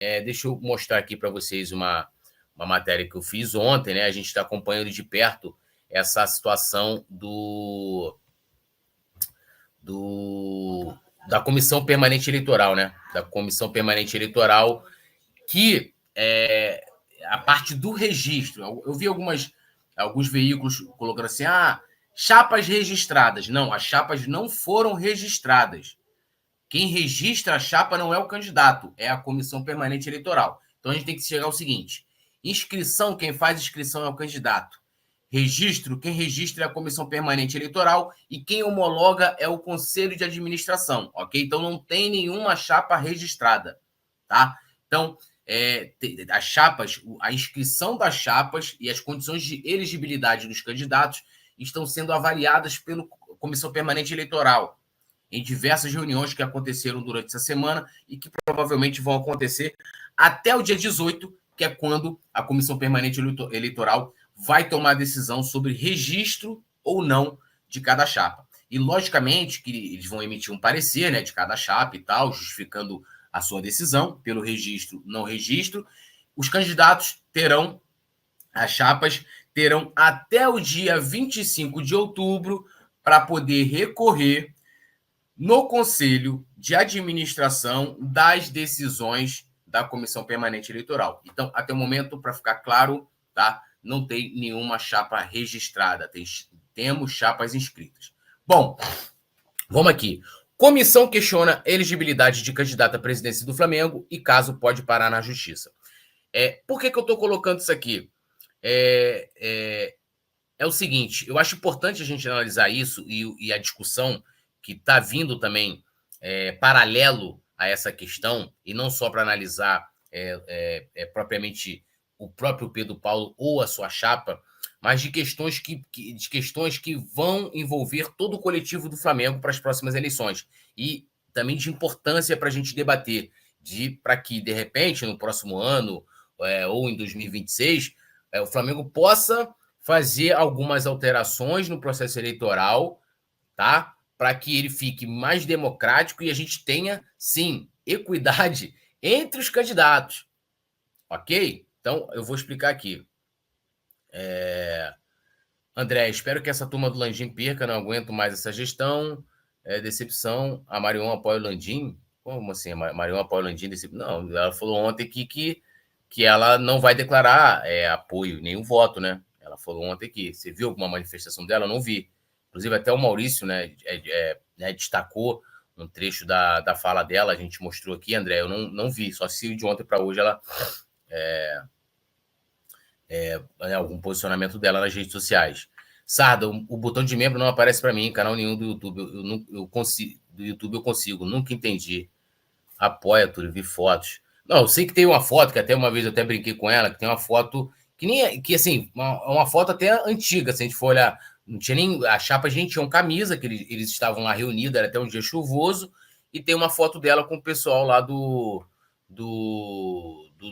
deixa eu mostrar aqui para vocês uma matéria que eu fiz ontem, né? A gente está acompanhando de perto essa situação da Comissão Permanente Eleitoral, né? Da Comissão Permanente Eleitoral, que a parte do registro. Eu vi alguns veículos colocando assim, chapas registradas. Não, as chapas não foram registradas. Quem registra a chapa não é o candidato, é a Comissão Permanente Eleitoral. Então a gente tem que chegar ao seguinte: inscrição, quem faz inscrição é o candidato. Registro, quem registra é a Comissão Permanente Eleitoral e quem homologa é o Conselho de Administração, ok? Então não tem nenhuma chapa registrada, tá? Então, as chapas, a inscrição das chapas e as condições de elegibilidade dos candidatos estão sendo avaliadas pela Comissão Permanente Eleitoral em diversas reuniões que aconteceram durante essa semana e que provavelmente vão acontecer até o dia 18, que é quando a Comissão Permanente Eleitoral vai tomar a decisão sobre registro ou não de cada chapa. E, logicamente, que eles vão emitir um parecer, né, de cada chapa e tal, justificando a sua decisão pelo registro, não registro. Os candidatos terão, as chapas terão até o dia 25 de outubro para poder recorrer no Conselho de Administração das decisões da Comissão Permanente Eleitoral. Então, até o momento, para ficar claro, tá? Não tem nenhuma chapa registrada, temos chapas inscritas. Bom, vamos aqui. Comissão questiona a elegibilidade de candidato à presidência do Flamengo e caso pode parar na Justiça. Por que eu estou colocando isso aqui? É o seguinte, eu acho importante a gente analisar isso e a discussão que está vindo também paralelo a essa questão, e não só para analisar propriamente o próprio Pedro Paulo ou a sua chapa, mas de questões que vão envolver todo o coletivo do Flamengo para as próximas eleições. E também de importância para a gente debater, para que, de repente, no próximo ano ou em 2026, o Flamengo possa fazer algumas alterações no processo eleitoral, tá? Para que ele fique mais democrático e a gente tenha, sim, equidade entre os candidatos. Ok? Então, eu vou explicar aqui. André, espero que essa turma do Landim perca, não aguento mais essa gestão. Decepção, a Marion apoia o Landim? Como assim? A Marion apoia o Landim? Não, ela falou ontem que ela não vai declarar apoio, nenhum voto, né? Ela falou ontem que você viu alguma manifestação dela? Eu não vi. Inclusive, até o Maurício, né, destacou um trecho da fala dela, a gente mostrou aqui, André, eu não vi, só se de ontem para hoje ela algum posicionamento dela nas redes sociais. Sarda, o botão de membro não aparece para mim em canal nenhum do YouTube. Do YouTube eu consigo, nunca entendi. Apoia, Túlio, vi fotos. Não, eu sei que tem uma foto, que até uma vez eu até brinquei com ela, que tem uma foto que nem que assim, uma foto até antiga, se a gente for olhar, não tinha nem a chapa, a gente tinha uma camisa que eles estavam lá reunidos, era até um dia chuvoso, e tem uma foto dela com o pessoal lá do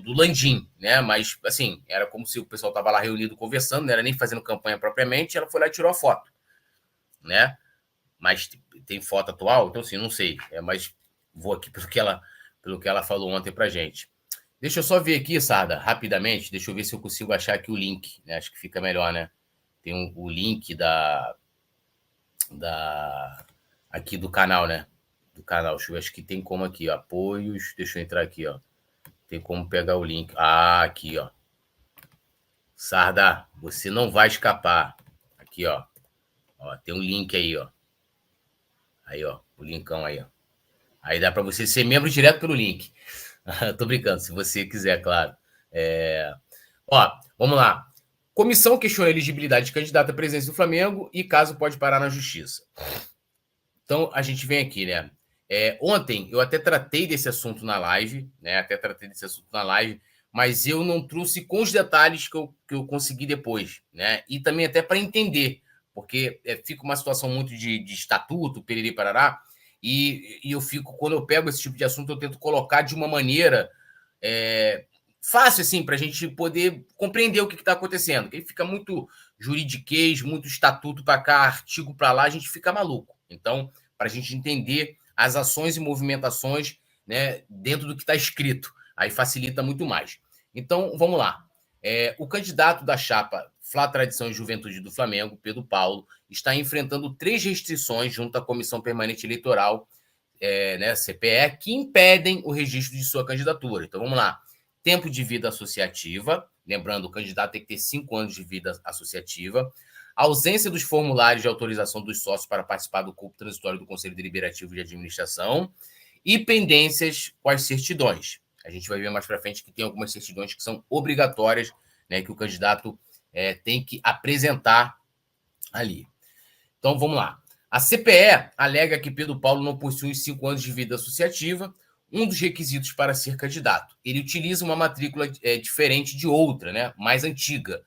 Landim, né? Mas assim, era como se o pessoal estava lá reunido conversando, não era nem fazendo campanha propriamente, ela foi lá e tirou a foto, né? Mas tem foto atual, então assim, não sei, mas vou aqui pelo que ela falou ontem pra gente. Deixa eu só ver aqui, Sarda, rapidamente, deixa eu ver se eu consigo achar aqui o link, né? Acho que fica melhor, né? Tem o link aqui do canal, né? Do canal, deixa eu ver, acho que tem como aqui, ó, apoios, deixa eu entrar aqui, ó. Tem como pegar o link. Aqui, ó. Sarda, você não vai escapar. Aqui, ó. Tem um link aí, ó. Aí, ó, o linkão aí, ó. Aí dá para você ser membro direto pelo link. Tô brincando, se você quiser, claro. Vamos lá. Comissão questiona a elegibilidade de candidato à presidência do Flamengo e caso pode parar na Justiça. Então, a gente vem aqui, né? Ontem eu até tratei desse assunto na live, né? Mas eu não trouxe com os detalhes que eu consegui depois, né? E também até para entender, porque fica uma situação muito de estatuto, periri parará, e eu fico, quando eu pego esse tipo de assunto, eu tento colocar de uma maneira fácil, assim, para a gente poder compreender o que está acontecendo. Porque fica muito juridiquês, muito estatuto para cá, artigo para lá, a gente fica maluco. Então, para a gente entender as ações e movimentações, né, dentro do que está escrito. aí facilita muito mais. Então, vamos lá. O candidato da chapa Flá Tradição e Juventude do Flamengo, Pedro Paulo, está enfrentando 3 restrições junto à Comissão Permanente Eleitoral, né, CPE, que impedem o registro de sua candidatura. Então, vamos lá. Tempo de vida associativa, lembrando, o candidato tem que ter 5 anos de vida associativa, ausência dos formulários de autorização dos sócios para participar do corpo transitório do Conselho Deliberativo de Administração e pendências com as certidões. A gente vai ver mais para frente que tem algumas certidões que são obrigatórias, né, que o candidato tem que apresentar ali. Então, vamos lá. A CPE alega que Pedro Paulo não possui 5 anos de vida associativa, um dos requisitos para ser candidato. Ele utiliza uma matrícula diferente de outra, né, mais antiga,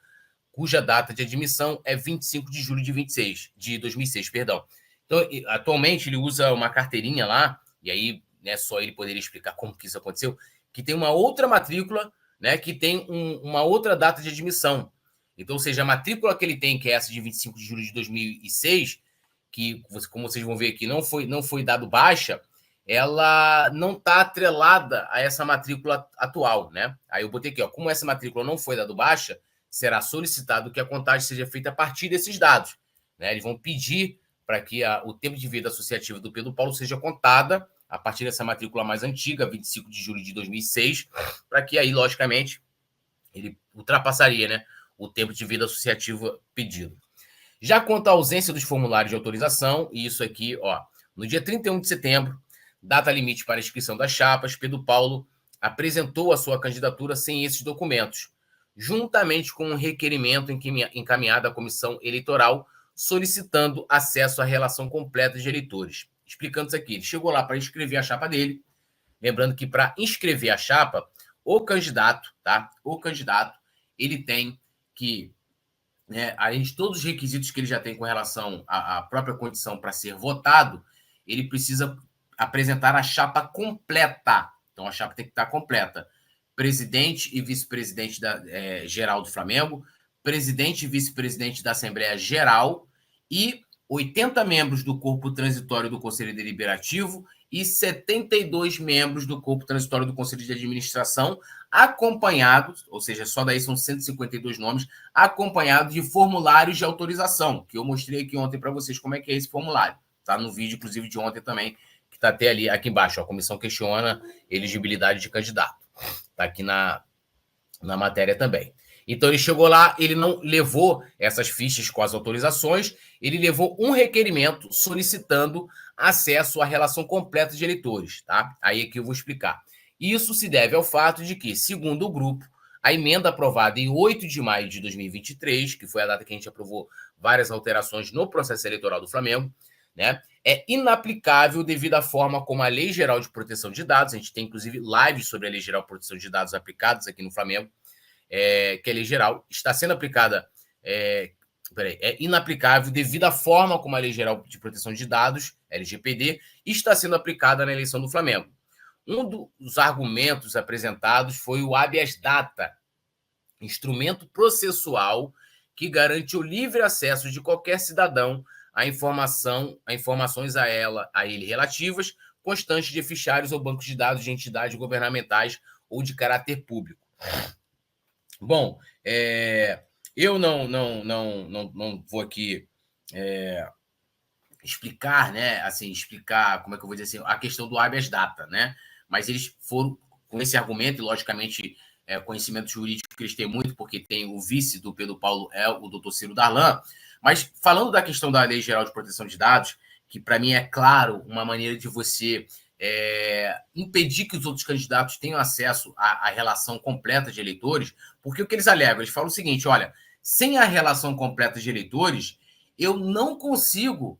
cuja data de admissão é 25 de julho de 2006, perdão. Então, atualmente, ele usa uma carteirinha lá, e aí, né, só ele poderia explicar como que isso aconteceu, que tem uma outra matrícula, né, que tem uma outra data de admissão. Então, ou seja, a matrícula que ele tem, que é essa de 25 de julho de 2006, que, como vocês vão ver aqui, não foi dado baixa, ela não está atrelada a essa matrícula atual, né? Aí eu botei aqui, ó, como essa matrícula não foi dado baixa, será solicitado que a contagem seja feita a partir desses dados, né? Eles vão pedir para que o tempo de vida associativa do Pedro Paulo seja contada a partir dessa matrícula mais antiga, 25 de julho de 2006, para que aí, logicamente, ele ultrapassaria, né, o tempo de vida associativa pedido. Já quanto à ausência dos formulários de autorização, e isso aqui, ó, no dia 31 de setembro, data limite para inscrição das chapas, Pedro Paulo apresentou a sua candidatura sem esses documentos, juntamente com um requerimento encaminhado à comissão eleitoral solicitando acesso à relação completa de eleitores. Explicando isso aqui, ele chegou lá para inscrever a chapa dele, lembrando que para inscrever a chapa, o candidato, ele tem que, né, além de todos os requisitos que ele já tem com relação à própria condição para ser votado, ele precisa apresentar a chapa completa. Então, a chapa tem que estar completa. Presidente e vice-presidente geral do Flamengo, presidente e vice-presidente da Assembleia Geral e 80 membros do corpo transitório do Conselho Deliberativo e 72 membros do corpo transitório do Conselho de Administração, acompanhados, ou seja, só daí são 152 nomes, acompanhados de formulários de autorização, que eu mostrei aqui ontem para vocês como é que é esse formulário. Está no vídeo, inclusive, de ontem também, que está até ali, aqui embaixo. A comissão questiona elegibilidade de candidato. Está aqui na matéria também. Então, ele chegou lá, ele não levou essas fichas com as autorizações, ele levou um requerimento solicitando acesso à relação completa de eleitores, tá? Aí aqui eu vou explicar. Isso se deve ao fato de que, segundo o grupo, a emenda aprovada em 8 de maio de 2023, que foi a data que a gente aprovou várias alterações no processo eleitoral do Flamengo, né, é inaplicável devido à forma como a Lei Geral de Proteção de Dados, a gente tem inclusive lives sobre a Lei Geral de Proteção de Dados aplicadas aqui no Flamengo, que a Lei Geral está sendo aplicada, é inaplicável devido à forma como a Lei Geral de Proteção de Dados, LGPD, está sendo aplicada na eleição do Flamengo. Um dos argumentos apresentados foi o habeas data, instrumento processual que garante o livre acesso de qualquer cidadão a informações a ele relativas, constantes de fichários ou bancos de dados de entidades governamentais ou de caráter público. Bom, eu não vou aqui explicar, né? Assim, explicar, como é que eu vou dizer assim, a questão do habeas data, né? Mas eles foram com esse argumento, e logicamente, conhecimento jurídico que eles têm muito, porque tem o vice do Pedro Paulo, o doutor Ciro Darlan. Mas falando da questão da Lei Geral de Proteção de Dados, que para mim é claro uma maneira de você impedir que os outros candidatos tenham acesso à relação completa de eleitores, porque o que eles alegam? Eles falam o seguinte, olha, sem a relação completa de eleitores, eu não consigo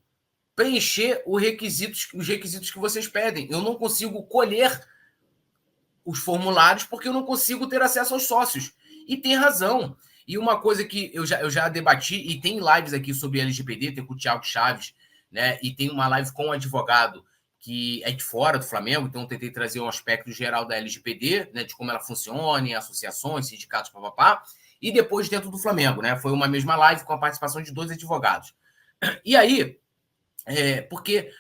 preencher os requisitos que vocês pedem. Eu não consigo colher os formulários porque eu não consigo ter acesso aos sócios. E tem razão. E uma coisa que eu já debati, e tem lives aqui sobre LGPD, tem com o Thiago Chaves, né? E tem uma live com um advogado que é de fora do Flamengo, então eu tentei trazer um aspecto geral da LGPD, né? De como ela funciona, em associações, sindicatos, papapá, e depois dentro do Flamengo, né? Foi uma mesma live com a participação de 2 advogados. E aí, porque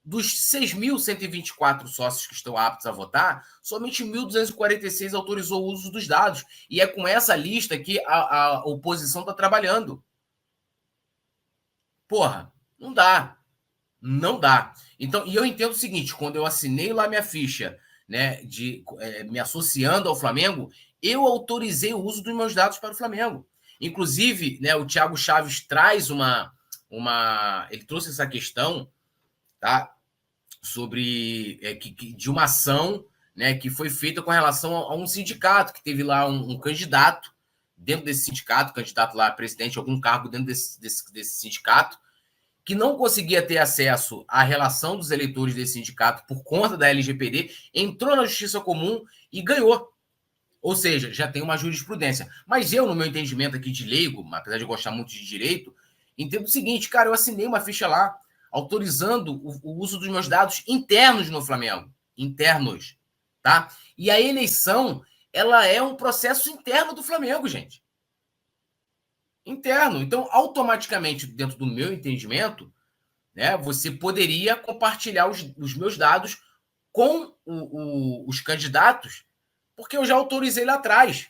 dos 6.124 sócios que estão aptos a votar, somente 1.246 autorizou o uso dos dados. E é com essa lista que a oposição está trabalhando. Porra, não dá. Não dá. Então, e eu entendo o seguinte, quando eu assinei lá minha ficha, né, me associando ao Flamengo, eu autorizei o uso dos meus dados para o Flamengo. Inclusive, né, o Thiago Chaves traz ele trouxe essa questão, tá, sobre de uma ação, né, que foi feita com relação a um sindicato, que teve lá um candidato dentro desse sindicato, candidato lá a presidente, algum cargo dentro desse sindicato, que não conseguia ter acesso à relação dos eleitores desse sindicato por conta da LGPD, entrou na Justiça Comum e ganhou. Ou seja, já tem uma jurisprudência. Mas eu, no meu entendimento aqui de leigo, apesar de eu gostar muito de direito, entendo o seguinte, cara, eu assinei uma ficha lá, autorizando o uso dos meus dados internos no Flamengo. Internos, tá? E a eleição, ela é um processo interno do Flamengo, gente. Interno. Então, automaticamente, dentro do meu entendimento, né, você poderia compartilhar os meus dados com os candidatos, porque eu já autorizei lá atrás.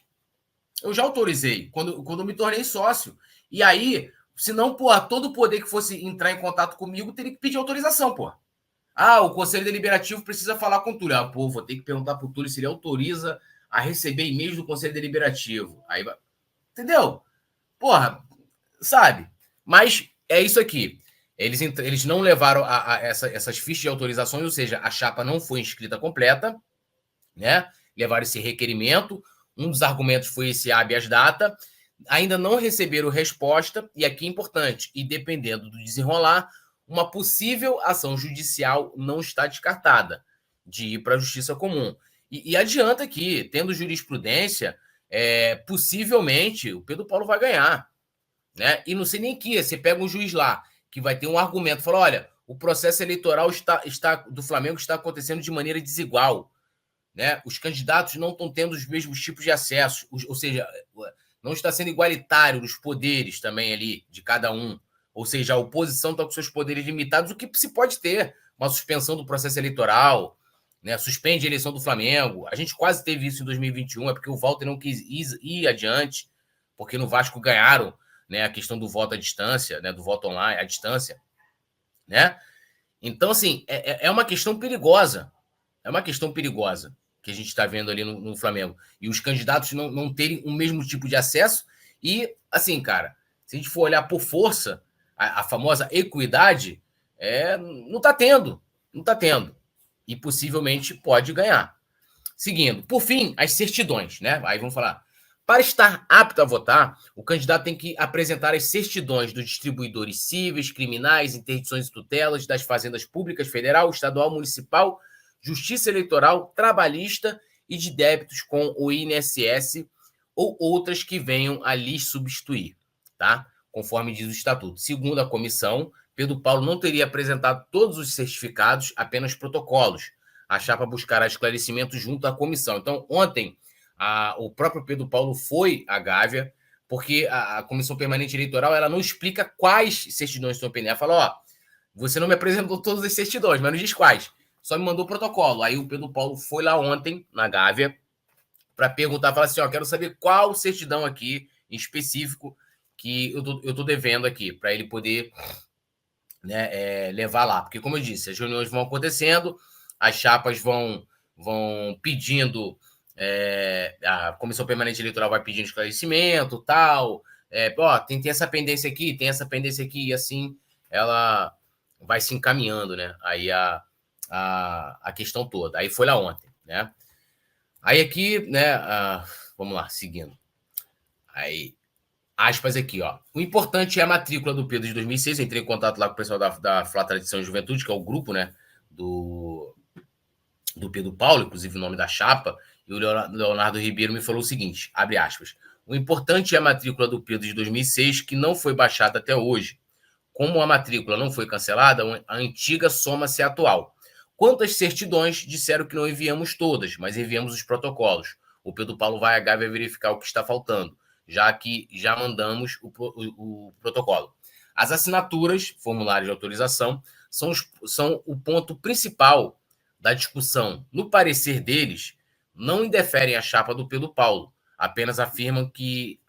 Eu já autorizei, quando eu me tornei sócio. E aí, se não, porra, todo o poder que fosse entrar em contato comigo teria que pedir autorização, porra. Ah, o Conselho Deliberativo precisa falar com o Túlio. Ah, pô, vou ter que perguntar pro Túlio se ele autoriza a receber e-mails do Conselho Deliberativo. Aí vai. Entendeu? Porra, sabe? Mas é isso aqui. Eles não levaram essas fichas de autorizações, ou seja, a chapa não foi inscrita completa, né? Levaram esse requerimento. Um dos argumentos foi esse habeas data. Ainda não receberam resposta, e aqui é importante, e dependendo do desenrolar, uma possível ação judicial não está descartada de ir para a Justiça Comum. E adianta que, tendo jurisprudência, possivelmente o Pedro Paulo vai ganhar. Né? E não sei nem que, você pega um juiz lá, que vai ter um argumento, fala, olha, o processo eleitoral do Flamengo está acontecendo de maneira desigual. Né? Os candidatos não estão tendo os mesmos tipos de acesso, ou seja, não está sendo igualitário os poderes também ali de cada um. Ou seja, a oposição está com seus poderes limitados, o que se pode ter uma suspensão do processo eleitoral, né? Suspende a eleição do Flamengo. A gente quase teve isso em 2021, é porque o Walter não quis ir adiante, porque no Vasco ganharam, né, a questão do voto à distância, né, do voto online à distância, né? Então, assim, é uma questão perigosa. É uma questão perigosa que a gente está vendo ali no Flamengo. E os candidatos não terem o mesmo tipo de acesso. E, assim, cara, se a gente for olhar por força, a famosa equidade, não está tendo. Não está tendo. E possivelmente pode ganhar. Seguindo. Por fim, as certidões, né? Aí vamos falar. Para estar apto a votar, o candidato tem que apresentar as certidões dos distribuidores cíveis, criminais, interdições e tutelas, das fazendas públicas federal, estadual, municipal, justiça eleitoral, trabalhista e de débitos com o INSS ou outras que venham a lhes substituir, tá? Conforme diz o estatuto. Segundo a comissão, Pedro Paulo não teria apresentado todos os certificados, apenas protocolos. A chapa buscará esclarecimentos junto à comissão. Então, ontem, o próprio Pedro Paulo foi à Gávea, porque a Comissão Permanente Eleitoral ela não explica quais certidões estão pendentes. Ela fala, você não me apresentou todas as certidões, mas não diz quais. Só me mandou o protocolo. Aí o Pedro Paulo foi lá ontem, na Gávea, para perguntar, falar assim, quero saber qual certidão aqui, em específico, que eu tô devendo aqui, para ele poder, né, levar lá. Porque, como eu disse, as reuniões vão acontecendo, as chapas vão pedindo, a Comissão Permanente Eleitoral vai pedindo esclarecimento, tal, tem essa pendência aqui, tem essa pendência aqui, e assim ela vai se encaminhando, né? Aí a questão toda. Aí foi lá ontem, né? Aí aqui, né? Vamos lá, seguindo. Aí, aspas aqui, ó. O importante é a matrícula do Pedro de 2006. Eu entrei em contato lá com o pessoal da Flá Tradição e Juventude, que é o grupo, né? Do Pedro Paulo, inclusive o nome da chapa. E o Leonardo Ribeiro me falou o seguinte, abre aspas. O importante é a matrícula do Pedro de 2006, que não foi baixada até hoje. Como a matrícula não foi cancelada, a antiga soma-se à atual. Quanto às certidões, disseram que não enviamos todas, mas enviamos os protocolos. O Pedro Paulo vai à Gávea verificar o que está faltando, já que já mandamos o protocolo. As assinaturas, formulário de autorização, são o ponto principal da discussão. No parecer deles, não indeferem a chapa do Pedro Paulo, apenas afirmam que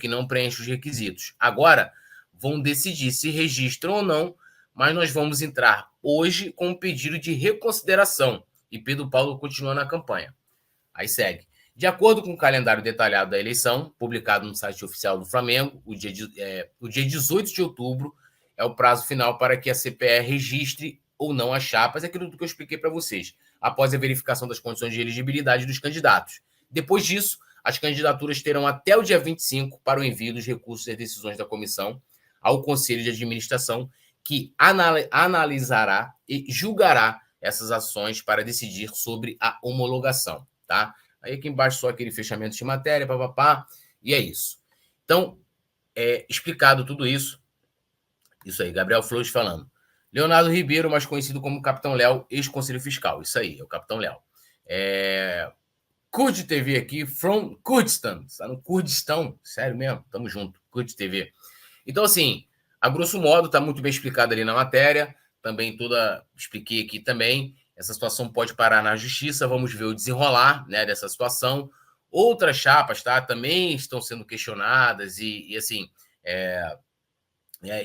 não preenche os requisitos. Agora, vão decidir se registram ou não, mas nós vamos entrar hoje com um pedido de reconsideração e Pedro Paulo continua na campanha. Aí segue. De acordo com o calendário detalhado da eleição, publicado no site oficial do Flamengo, o dia 18 de outubro é o prazo final para que a CPE registre ou não as chapas, é aquilo que eu expliquei para vocês, após a verificação das condições de elegibilidade dos candidatos. Depois disso, as candidaturas terão até o dia 25 para o envio dos recursos e decisões da comissão ao Conselho de Administração, que analisará e julgará essas ações para decidir sobre a homologação, tá? Aí aqui embaixo só aquele fechamento de matéria, papapá, e é isso. Então, explicado tudo isso, isso aí, Gabriel Flores falando. Leonardo Ribeiro, mais conhecido como Capitão Léo, ex-conselho fiscal. Isso aí, é o Capitão Léo. Kurd TV aqui, from Kurdistan. Está no Kurdistão, sério mesmo, tamo junto, Kurd TV. Então, assim, a grosso modo, está muito bem explicado ali na matéria, também expliquei aqui também. Essa situação pode parar na justiça, vamos ver o desenrolar, né, dessa situação. Outras chapas, tá, também estão sendo questionadas e assim,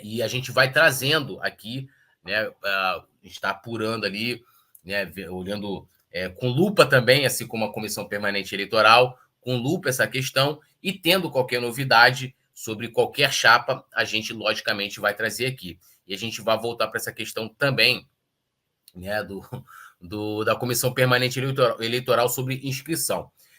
e a gente vai trazendo aqui, né, a gente está apurando ali, né, olhando com lupa também, assim como a Comissão Permanente Eleitoral, com lupa essa questão, e tendo qualquer novidade sobre qualquer chapa, a gente, logicamente, vai trazer aqui. E a gente vai voltar para essa questão também, né, da Comissão Permanente Eleitoral sobre inscrição.